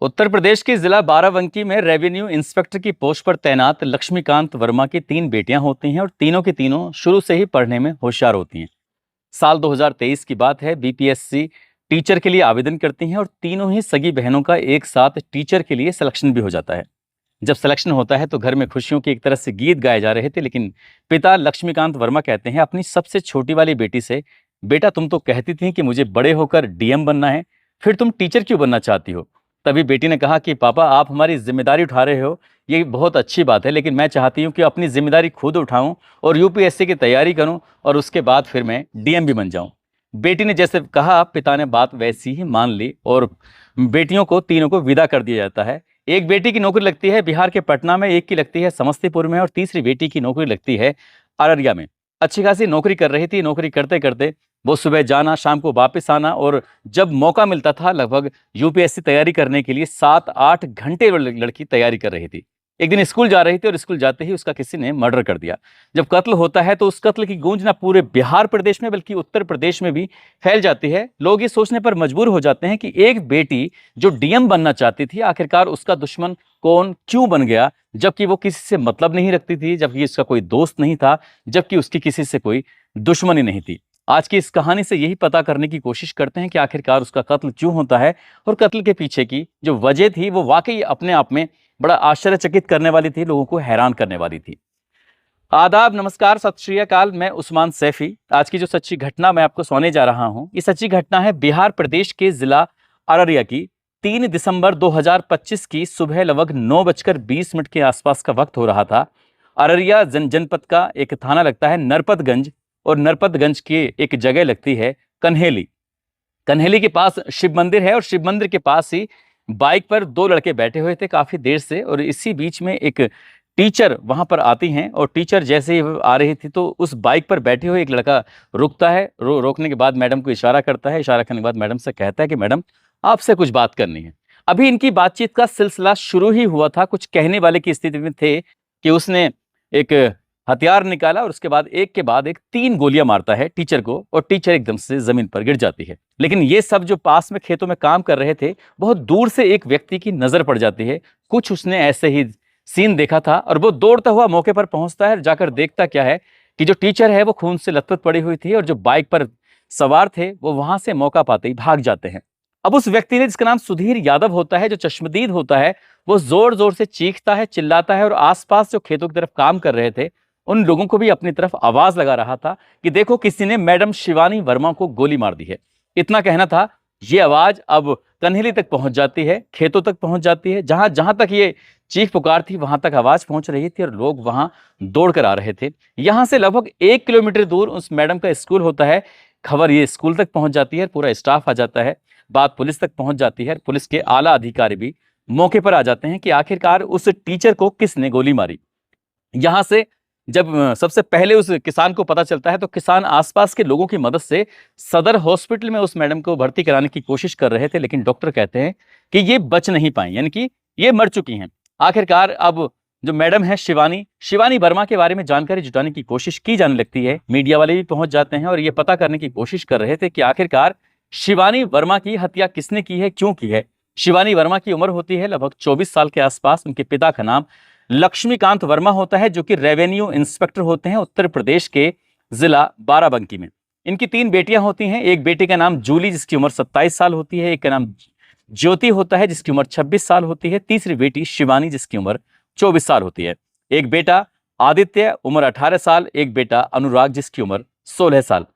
उत्तर प्रदेश के जिला बाराबंकी में रेवेन्यू इंस्पेक्टर की पोस्ट पर तैनात लक्ष्मीकांत वर्मा की तीन बेटियां होती हैं और तीनों की तीनों शुरू से ही पढ़ने में होशियार होती हैं। साल 2023 की बात है। बीपीएससी टीचर के लिए आवेदन करती हैं और तीनों ही सगी बहनों का एक साथ टीचर के लिए सिलेक्शन भी हो जाता है। जब सिलेक्शन होता है तो घर में खुशियों की एक तरह से गीत गाए जा रहे थे, लेकिन पिता लक्ष्मीकांत वर्मा कहते हैं अपनी सबसे छोटी वाली बेटी से, बेटा तुम तो कहती थी कि मुझे बड़े होकर डीएम बनना है, फिर तुम टीचर क्यों बनना चाहती हो? तभी बेटी ने कहा कि पापा आप हमारी जिम्मेदारी उठा रहे हो, ये बहुत अच्छी बात है, लेकिन मैं चाहती हूँ कि अपनी जिम्मेदारी खुद उठाऊं और यूपीएससी की तैयारी करूं और उसके बाद फिर मैं डीएम भी बन जाऊं। बेटी ने जैसे कहा पिता ने बात वैसी ही मान ली और बेटियों को तीनों को विदा कर दिया जाता है। एक बेटी की नौकरी लगती है बिहार के पटना में, एक की लगती है समस्तीपुर में और तीसरी बेटी की नौकरी लगती है अररिया में। अच्छी खासी नौकरी कर रही थी। नौकरी करते करते वो सुबह जाना, शाम को वापस आना और जब मौका मिलता था लगभग यूपीएससी तैयारी करने के लिए 7-8 घंटे लड़की तैयारी कर रही थी। एक दिन स्कूल जा रही थी और स्कूल जाते ही उसका किसी ने मर्डर कर दिया। जब कत्ल होता है तो उस कत्ल की गूंज ना पूरे बिहार प्रदेश में बल्कि उत्तर प्रदेश में भी फैल जाती है। लोग ये सोचने पर मजबूर हो जाते हैं कि एक बेटी जो डीएम बनना चाहती थी, आखिरकार उसका दुश्मन कौन क्यों बन गया, जबकि वो किसी से मतलब नहीं रखती थी, जबकि उसका कोई दोस्त नहीं था, जबकि उसकी किसी से कोई दुश्मनी नहीं थी। आज की इस कहानी से यही पता करने की कोशिश करते हैं कि आखिरकार उसका कत्ल क्यों होता है और कत्ल के पीछे की जो वजह थी वो वाकई अपने आप में बड़ा आश्चर्यचकित करने वाली थी, लोगों को हैरान करने वाली थी। आदाब, नमस्कार, सत श्री अकाल। मैं उस्मान सैफी। आज की जो सच्ची घटना मैं आपको सुनाने जा रहा हूं, ये सच्ची घटना है बिहार प्रदेश के जिला अररिया की। 3 दिसंबर 2025 की सुबह लगभग 9:20 के आसपास का वक्त हो रहा था। अररिया जनपद का एक थाना लगता है नरपतगंज और नरपतगंज की एक जगह लगती है कन्हेली। कन्हेली के पास शिव मंदिर है और शिव मंदिर के पास ही बाइक पर दो लड़के बैठे हुए थे काफी देर से, और इसी बीच में एक टीचर वहां पर आती हैं और टीचर जैसे ही आ रही थी तो उस बाइक पर बैठे हुए एक लड़का रुकता है। रोकने के बाद मैडम को इशारा करता है। इशारा करने के बाद मैडम से कहता है कि मैडम आपसे कुछ बात करनी है। अभी इनकी बातचीत का सिलसिला शुरू ही हुआ था, कुछ कहने वाले की स्थिति में थे कि उसने एक हथियार निकाला और उसके बाद एक के बाद एक 3 गोलियां मारता है टीचर को और टीचर एकदम से जमीन पर गिर जाती है। लेकिन ये सब जो पास में खेतों में काम कर रहे थे, बहुत दूर से एक व्यक्ति की नजर पड़ जाती है। कुछ उसने ऐसे ही सीन देखा था और वो दौड़ता हुआ मौके पर पहुंचता है। जाकर देखता क्या है कि जो टीचर है वो खून से लथपथ पड़ी हुई थी और जो बाइक पर सवार थे वो वहां से मौका पाते ही भाग जाते हैं। अब उस व्यक्ति ने, जिसका नाम सुधीर यादव होता है, जो चश्मदीद होता है, वो जोर जोर से चीखता है, चिल्लाता है और आसपास जो खेतों की तरफ काम कर रहे थे उन लोगों को भी अपनी तरफ आवाज लगा रहा था कि देखो किसी ने मैडम शिवानी वर्मा को गोली मार दी है। इतना कहना था। ये आवाज अब कन्हेली तक पहुंच जाती है, खेतों तक पहुंच जाती है। जहां जहां तक ये चीख पुकार थी वहां तक आवाज पहुंच रही थी और लोग वहां दौड़ कर आ रहे थे। यहां से लगभग 1 किलोमीटर दूर उस मैडम का स्कूल होता है। खबर ये स्कूल तक पहुंच जाती है, पूरा स्टाफ आ जाता है, बात पुलिस तक पहुंच जाती है। पुलिस के आला अधिकारी भी मौके पर आ जाते हैं कि आखिरकार उस टीचर को किसने गोली मारी। यहां से जब सबसे पहले उस किसान को पता चलता है तो किसान आसपास के लोगों की मदद से सदर हॉस्पिटल में उस मैडम को भर्ती कराने की कोशिश कर रहे थे, लेकिन डॉक्टर कहते हैं कि ये बच नहीं पाई, यानी कि ये मर चुकी हैं। आखिरकार अब जो मैडम है शिवानी वर्मा के बारे में जानकारी जुटाने की कोशिश की जाने लगती है। मीडिया वाले भी पहुंच जाते हैं और ये पता करने की कोशिश कर रहे थे कि आखिरकार शिवानी वर्मा की हत्या किसने की है, क्यों की है। शिवानी वर्मा की उम्र होती है लगभग 24 साल के आसपास। उनके पिता का नाम लक्ष्मीकांत वर्मा होता है, जो कि रेवेन्यू इंस्पेक्टर होते हैं उत्तर प्रदेश के जिला बाराबंकी में। इनकी 3 बेटियां होती हैं। एक बेटी का नाम जूली जिसकी उम्र 27 साल होती है, एक का नाम ज्योति होता है जिसकी उम्र 26 साल होती है, तीसरी बेटी शिवानी जिसकी उम्र 24 साल होती है। एक बेटा आदित्य उम्र 18 साल, एक बेटा अनुराग जिसकी उम्र 16 साल।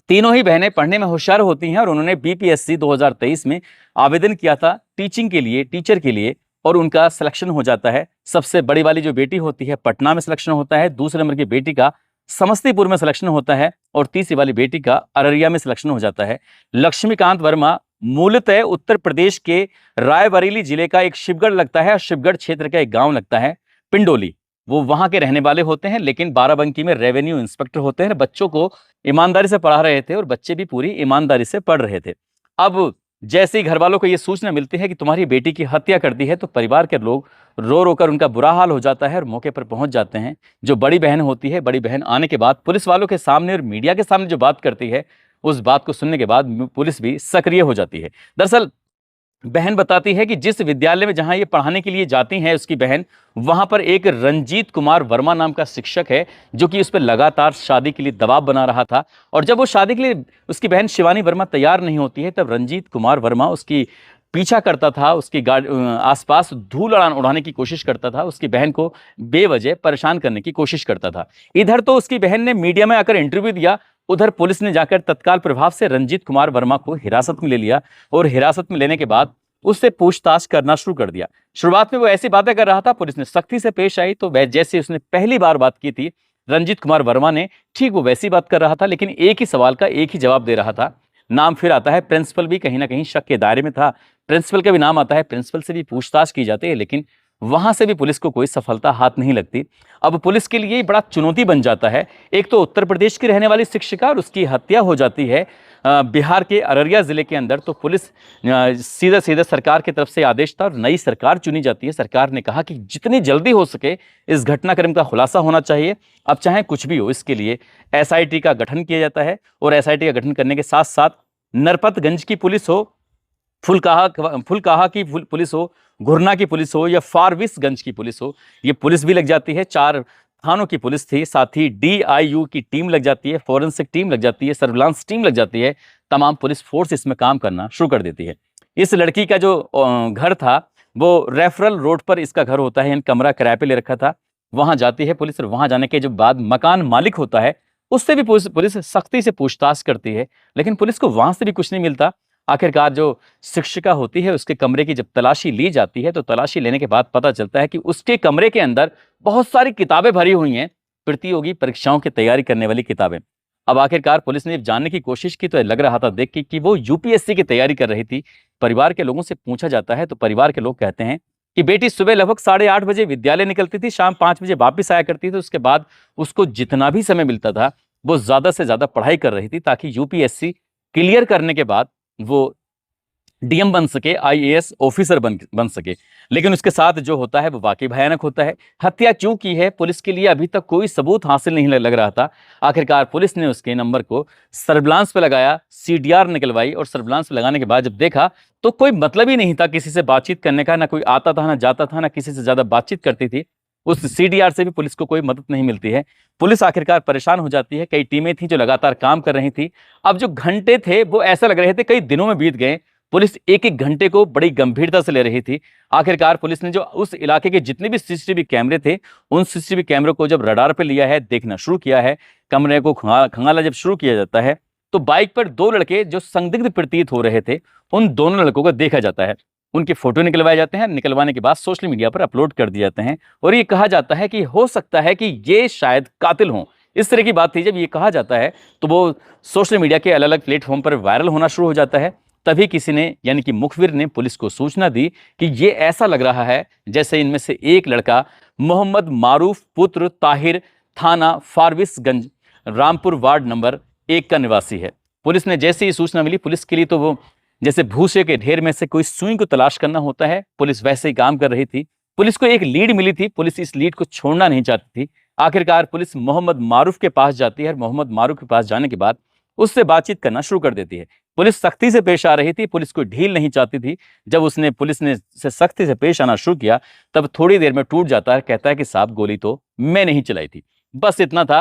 तीनों ही बहनें पढ़ने में होशियार होती हैं और उन्होंने बीपीएससी 2023 में आवेदन किया था टीचिंग के लिए, टीचर के लिए, और उनका सिलेक्शन हो जाता है। सबसे बड़ी वाली जो बेटी होती है पटना में सिलेक्शन होता है, दूसरे नंबर की बेटी का समस्तीपुर में सिलेक्शन होता है और तीसरी वाली बेटी का अररिया में सिलेक्शन हो जाता है। लक्ष्मीकांत वर्मा मूलतः उत्तर प्रदेश के रायबरेली जिले का एक शिवगढ़ लगता है और शिवगढ़ क्षेत्र का एक गांव लगता है पिंडोली, वो वहां के रहने वाले होते हैं, लेकिन बाराबंकी में रेवेन्यू इंस्पेक्टर होते हैं। बच्चों को ईमानदारी से पढ़ा रहे थे और बच्चे भी पूरी ईमानदारी से पढ़ रहे थे। अब जैसे ही घर वालों को यह सूचना मिलती है कि तुम्हारी बेटी की हत्या कर दी है तो परिवार के लोग रो रो कर उनका बुरा हाल हो जाता है और मौके पर पहुंच जाते हैं। जो बड़ी बहन होती है, बड़ी बहन आने के बाद पुलिस वालों के सामने और मीडिया के सामने जो बात करती है, उस बात को सुनने के बाद पुलिस भी सक्रिय हो जाती है। दरअसल बहन बताती है कि जिस विद्यालय में जहां ये पढ़ाने के लिए जाती हैं उसकी बहन, वहां पर एक रंजीत कुमार वर्मा नाम का शिक्षक है जो कि उस पर लगातार शादी के लिए दबाव बना रहा था। और जब वो शादी के लिए उसकी बहन शिवानी वर्मा तैयार नहीं होती है, तब रंजीत कुमार वर्मा उसकी पीछा करता था, उसकी आसपास धूल उड़ाने की कोशिश करता था, उसकी बहन को बेवजह परेशान करने की कोशिश करता था। इधर तो उसकी बहन ने मीडिया में आकर इंटरव्यू दिया, उधर पुलिस ने जाकर तत्काल प्रभाव से रंजीत कुमार वर्मा को हिरासत में ले लिया और हिरासत में लेने के बाद उससे पूछताछ करना शुरू कर दिया। शुरुआत में वो ऐसी बातें कर रहा था, पुलिस ने सख्ती से पेश आई तो वह जैसे उसने पहली बार बात की थी रंजीत कुमार वर्मा ने, ठीक वो वैसी बात कर रहा था, लेकिन एक ही सवाल का एक ही जवाब दे रहा था। नाम फिर आता है, प्रिंसिपल भी कहीं ना कहीं शक के दायरे में था, प्रिंसिपल का भी नाम आता है, प्रिंसिपल से भी पूछताछ की जाती है, लेकिन वहां से भी पुलिस को कोई सफलता हाथ नहीं लगती। अब पुलिस के लिए बड़ा चुनौती बन जाता है। एक तो उत्तर प्रदेश की रहने वाली शिक्षिका और उसकी हत्या हो जाती है बिहार के अररिया जिले के अंदर, तो पुलिस सीधा सीधा सरकार की तरफ से आदेश था और नई सरकार चुनी जाती है। सरकार ने कहा कि जितनी जल्दी हो सके इस घटनाक्रम का खुलासा होना चाहिए, अब चाहे कुछ भी हो। इसके लिए एसआईटी का गठन किया जाता है और एसआईटी का गठन करने के साथ साथ नरपतगंज की पुलिस हो, फुलकाहा की पुलिस हो, घुरना की पुलिस हो या फारबिसगंज की पुलिस हो, ये पुलिस भी लग जाती है। 4 थानों की पुलिस थी, साथ ही डीआईयू की टीम लग जाती है, फॉरेंसिक टीम लग जाती है, सर्विलांस टीम लग जाती है, तमाम पुलिस फोर्स इसमें काम करना शुरू कर देती है। इस लड़की का जो घर था वो रेफरल रोड पर इसका घर होता है, यानी कमरा किराए पे ले रखा था। वहां जाती है पुलिस और वहां जाने के जो बाद मकान मालिक होता है उससे भी पुलिस सख्ती से पूछताछ करती है, लेकिन पुलिस को वहां से भी कुछ नहीं मिलता। आखिरकार जो शिक्षिका होती है उसके कमरे की जब तलाशी ली जाती है तो तलाशी लेने के बाद पता चलता है कि उसके कमरे के अंदर बहुत सारी किताबें भरी हुई हैं, प्रतियोगी परीक्षाओं की तैयारी करने वाली किताबें। अब आखिरकार पुलिस ने जानने की कोशिश की तो लग रहा था देख के कि वो यूपीएससी की तैयारी कर रही थी। परिवार के लोगों से पूछा जाता है तो परिवार के लोग कहते हैं कि बेटी सुबह लगभग 8:30 बजे विद्यालय निकलती थी, शाम 5 बजे वापिस आया करती थी। उसके बाद उसको जितना भी समय मिलता था वो ज्यादा से ज्यादा पढ़ाई कर रही थी ताकि यूपीएससी क्लियर करने के बाद वो डीएम बन सके, आईएएस ऑफिसर बन सके। लेकिन उसके साथ जो होता है वो वाकई भयानक होता है। हत्या क्यों की है पुलिस के लिए अभी तक कोई सबूत हासिल नहीं लग रहा था। आखिरकार पुलिस ने उसके नंबर को सर्विलांस पे लगाया, सीडीआर निकलवाई और सर्विलांस पे लगाने के बाद जब देखा तो कोई मतलब ही नहीं था किसी से बातचीत करने का, ना कोई आता था ना जाता था, ना किसी से ज्यादा बातचीत करती थी। उस सीडीआर से भी पुलिस को कोई मदद नहीं मिलती है। पुलिस आखिरकार परेशान हो जाती है। कई टीमें थी जो लगातार काम कर रही थी। अब जो घंटे थे वो ऐसा लग रहे थे कई दिनों में बीत गए। पुलिस एक एक घंटे को बड़ी गंभीरता से ले रही थी। आखिरकार पुलिस ने जो उस इलाके के जितने भी सीसीटीवी कैमरे थे उन सीसीटीवी कैमरों को जब रडार पे लिया है, देखना शुरू किया है, कमरे को खंगाला जब शुरू किया जाता है तो बाइक पर 2 लड़के जो संदिग्ध प्रतीत हो रहे थे उन दोनों लड़कों को देखा जाता है। उनके फोटो निकलवाए जाते हैं, निकलवाने के बाद सोशल मीडिया पर अपलोड कर दिए जाते हैं और ये कहा जाता है कि हो सकता है कि ये शायद कातिल हों। इस तरह की बात थी। जब ये कहा जाता है तो वो सोशल मीडिया के अलग अलग प्लेटफॉर्म पर वायरल होना शुरू हो जाता है। तभी किसी ने यानी कि मुखबिर ने पुलिस को सूचना दी कि ये ऐसा लग रहा है जैसे इनमें से एक लड़का मोहम्मद मारूफ पुत्र ताहिर, थाना फारबिसगंज, रामपुर वार्ड नंबर 1 का निवासी है। पुलिस ने जैसे ही सूचना मिली, पुलिस के लिए तो वो जैसे भूसे के ढेर में से कोई सुई को तलाश करना होता है, पुलिस वैसे ही काम कर रही थी। पुलिस को एक लीड मिली थी, पुलिस इस लीड को छोड़ना नहीं चाहती थी। आखिरकार पुलिस मोहम्मद मारूफ के पास जाती है और मोहम्मद मारूफ के पास जाने के बाद उससे बातचीत करना शुरू कर देती है। पुलिस सख्ती से पेश आ रही थी, पुलिस को ढील नहीं चाहती थी। जब पुलिस ने से सख्ती से पेश आना शुरू किया तब थोड़ी देर में टूट जाता है, कहता है कि साहब गोली तो मैं नहीं चलाई थी। बस इतना था।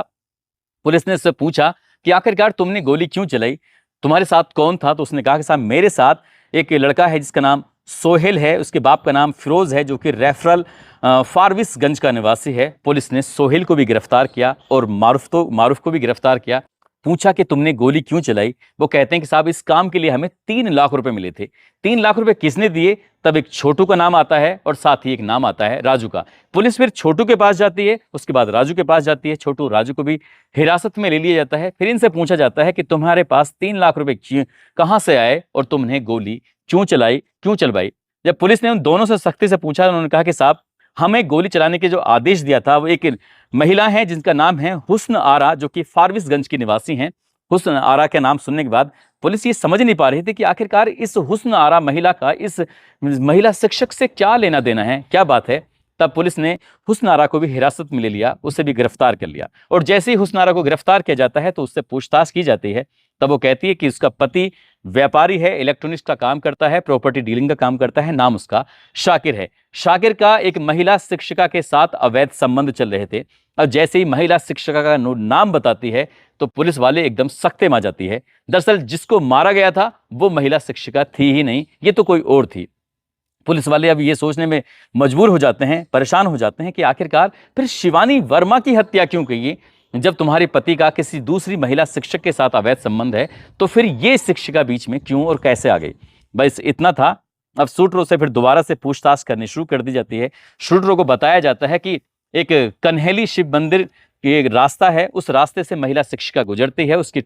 पुलिस ने उससे पूछा कि आखिरकार तुमने गोली क्यों चलाई, तुम्हारे साथ कौन था? तो उसने कहा कि साहब मेरे साथ एक लड़का है जिसका नाम सोहेल है, उसके बाप का नाम फिरोज है जो कि रेफरल फारबिसगंज का निवासी है। पुलिस ने सोहेल को भी गिरफ्तार किया और मारूफ को भी गिरफ्तार किया। पूछा कि तुमने गोली क्यों चलाई? वो कहते हैं कि साहब इस काम के लिए हमें 3 लाख रुपए मिले थे। 3 लाख रुपए किसने दिए? तब एक छोटू का नाम आता है और साथ ही एक नाम आता है राजू का। पुलिस फिर छोटू के पास जाती है, उसके बाद राजू के पास जाती है। छोटू राजू को भी हिरासत में ले लिया जाता है। फिर इनसे पूछा जाता है कि तुम्हारे पास 3 लाख रुपए कहां से आए और तुमने गोली क्यों चलवाई? जब पुलिस ने उन दोनों से सख्ती से पूछा, उन्होंने कहा कि साहब हमें गोली चलाने के जो आदेश दिया था वो एक महिला है जिनका नाम है हुस्न आरा, जो कि फारबिसगंज की निवासी हैं। हुस्न आरा के नाम सुनने के बाद पुलिस ये समझ नहीं पा रही थी कि आखिरकार इस हुस्न आरा महिला का इस महिला शिक्षक से क्या लेना देना है, क्या बात है। तब पुलिस ने हुस्न आरा को भी हिरासत में ले लिया, उसे भी गिरफ्तार कर लिया। और जैसे ही हुस्न आरा को गिरफ्तार किया जाता है तो उससे पूछताछ की जाती है। तब वो कहती है कि उसका पति व्यापारी है, इलेक्ट्रॉनिक्स का काम करता है, प्रॉपर्टी डीलिंग का काम करता है, नाम उसका शाकिर है। शाकिर का एक महिला शिक्षिका के साथ अवैध संबंध चल रहे थे। अब जैसे ही महिला शिक्षिका का नाम बताती है तो पुलिस वाले एकदम सख्ते में आ जाती है। दरअसल जिसको मारा गया था वो महिला शिक्षिका थी ही नहीं, ये तो कोई और थी। पुलिस वाले अब ये सोचने में मजबूर हो जाते हैं, परेशान हो जाते हैं कि आखिरकार फिर शिवानी वर्मा की हत्या क्यों की? जब तुम्हारे पति का किसी दूसरी महिला शिक्षक के साथ अवैध संबंध है तो फिर ये शिक्षिका बीच में क्यों और कैसे आ गई? बस इतना था। अब शूटरों से फिर दोबारा से पूछताछ करनी शुरू कर दी जाती है। शूटरों को बताया जाता है कि एक कन्हेली शिव मंदिर एक रास्ता है, उस रास्ते से महिला शिक्षिका गुजरती है। उसकी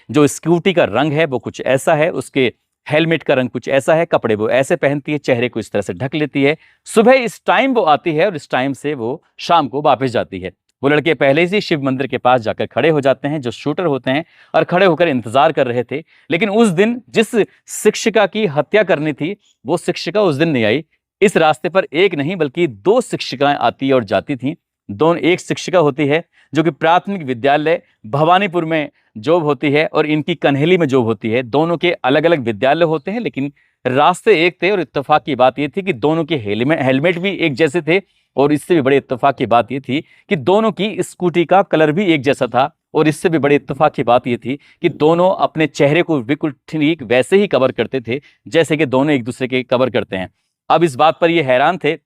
जो स्कूटी का रंग है वो कुछ ऐसा है, उसके हेलमेट का रंग कुछ ऐसा है, कपड़े वो ऐसे पहनती है, चेहरे को इस तरह से ढक लेती है। सुबह इस टाइम वो आती है और इस टाइम से वो शाम को वापस जाती है। वो लड़के पहले से शिव मंदिर के पास जाकर खड़े हो जाते हैं, जो शूटर होते हैं, और खड़े होकर इंतजार कर रहे थे। लेकिन उस दिन जिस शिक्षिका की हत्या करनी थी वो शिक्षिका उस दिन नहीं आई। इस रास्ते पर एक नहीं बल्कि दो शिक्षिकाएं आती और जाती थीं। दोनों, एक शिक्षिका होती है जो कि प्राथमिक विद्यालय भवानीपुर में जॉब होती है और इनकी कन्हेली में जॉब होती है। दोनों के अलग अलग विद्यालय होते हैं लेकिन रास्ते एक थे। और इत्तेफाक की बात यह थी कि दोनों के हेलमेट भी एक जैसे थे। और इससे भी बड़ी इत्तेफाक की बात यह थी कि दोनों की स्कूटी का कलर भी एक जैसा था। और इससे भी बड़ी इत्तेफाक की बात यह थी कि दोनों अपने चेहरे को बिल्कुल ठीक वैसे ही कवर करते थे जैसे कि दोनों एक दूसरे के कवर करते हैं। अब इस बात पर ये हैरान थे,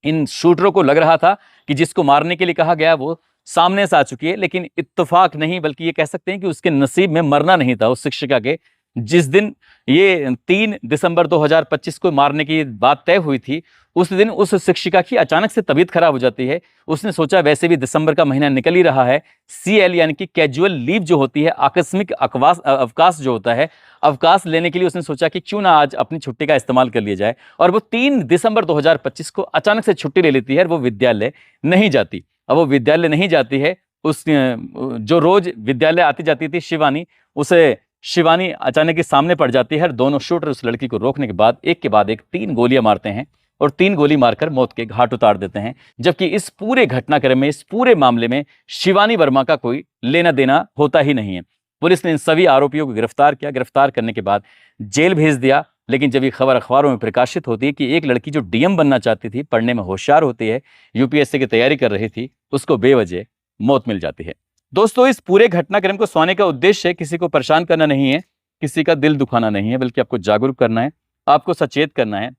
इन शूटरों को लग रहा था कि जिसको मारने के लिए कहा गया वो सामने से आ चुकी है। लेकिन इत्तेफाक नहीं बल्कि ये कह सकते हैं कि उसके नसीब में मरना नहीं था उस शिक्षिका के। जिस दिन ये 3 दिसंबर 2025 को मारने की बात तय हुई थी, उस दिन उस शिक्षिका की अचानक से तबीयत खराब हो जाती है। उसने सोचा वैसे भी दिसंबर का महीना निकल ही रहा है, CL यानी कि कैजुअल लीव जो होती है, आकस्मिक अवकाश जो होता है, अवकाश लेने के लिए उसने सोचा कि क्यों ना आज अपनी छुट्टी का इस्तेमाल कर लिया जाए। और वो 3 दिसंबर 2025 को अचानक से छुट्टी ले लेती है और वो विद्यालय नहीं जाती। अब वो विद्यालय नहीं जाती है, उस जो रोज विद्यालय आती जाती थी शिवानी, उसे शिवानी अचानक के सामने पड़ जाती है। दोनों शूटर उस लड़की को रोकने के बाद एक के बाद एक 3 गोलियां मारते हैं और 3 गोली मारकर मौत के घाट उतार देते हैं। जबकि इस पूरे घटनाक्रम में, इस पूरे मामले में शिवानी वर्मा का कोई लेना देना होता ही नहीं है। पुलिस ने इन सभी आरोपियों को गिरफ्तार किया। गिरफ्तार करने के बाद जेल भेज दिया। लेकिन जब ये खबर अखबारों में प्रकाशित होती है कि एक लड़की जो DM बनना चाहती थी, पढ़ने में होशियार होती है, UPSC की तैयारी कर रही थी, उसको बेवजह मौत मिल जाती है। दोस्तों, इस पूरे घटनाक्रम को सुनाने का उद्देश्य किसी को परेशान करना नहीं है, किसी का दिल दुखाना नहीं है, बल्कि आपको जागरूक करना है, आपको सचेत करना है।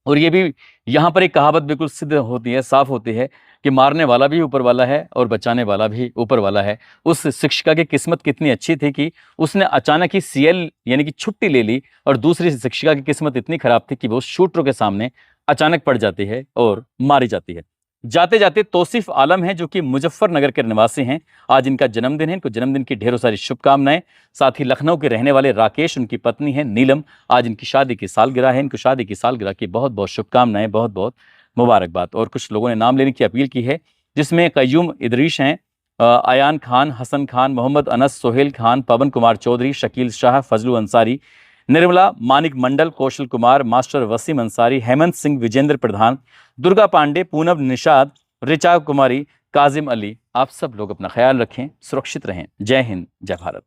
और ये भी यहाँ पर एक कहावत बिल्कुल सिद्ध होती है, साफ होती है कि मारने वाला भी ऊपर वाला है और बचाने वाला भी ऊपर वाला है। उस शिक्षिका की किस्मत कितनी अच्छी थी कि उसने अचानक ही CL यानी कि छुट्टी ले ली, और दूसरी शिक्षिका की किस्मत इतनी खराब थी कि वो शूटरों के सामने अचानक पड़ जाती है और मारी जाती है। जाते जाते तौसीफ आलम हैं जो कि मुजफ्फरनगर के निवासी हैं, आज इनका जन्मदिन है। इनको जन्मदिन की ढेरों सारी शुभकामनाएं। साथ ही लखनऊ के रहने वाले राकेश, उनकी पत्नी है नीलम, आज इनकी शादी की सालगिरह है। इनको शादी की सालगिरह की बहुत बहुत शुभकामनाएं, बहुत बहुत मुबारकबाद। और कुछ लोगों ने नाम लेने की अपील की है, जिसमें कय्यूम इदरीश हैं, आयान खान, हसन खान, मोहम्मद अनस, सोहेल खान, पवन कुमार चौधरी, शकील शाह, फजलू अंसारी, निर्मला मानिक मंडल, कौशल कुमार, मास्टर वसीम अंसारी, हेमंत सिंह, विजेंद्र प्रधान, दुर्गा पांडे, पूनम निषाद, ऋचा कुमारी, काजिम अली। आप सब लोग अपना ख्याल रखें, सुरक्षित रहें। जय हिंद, जय भारत।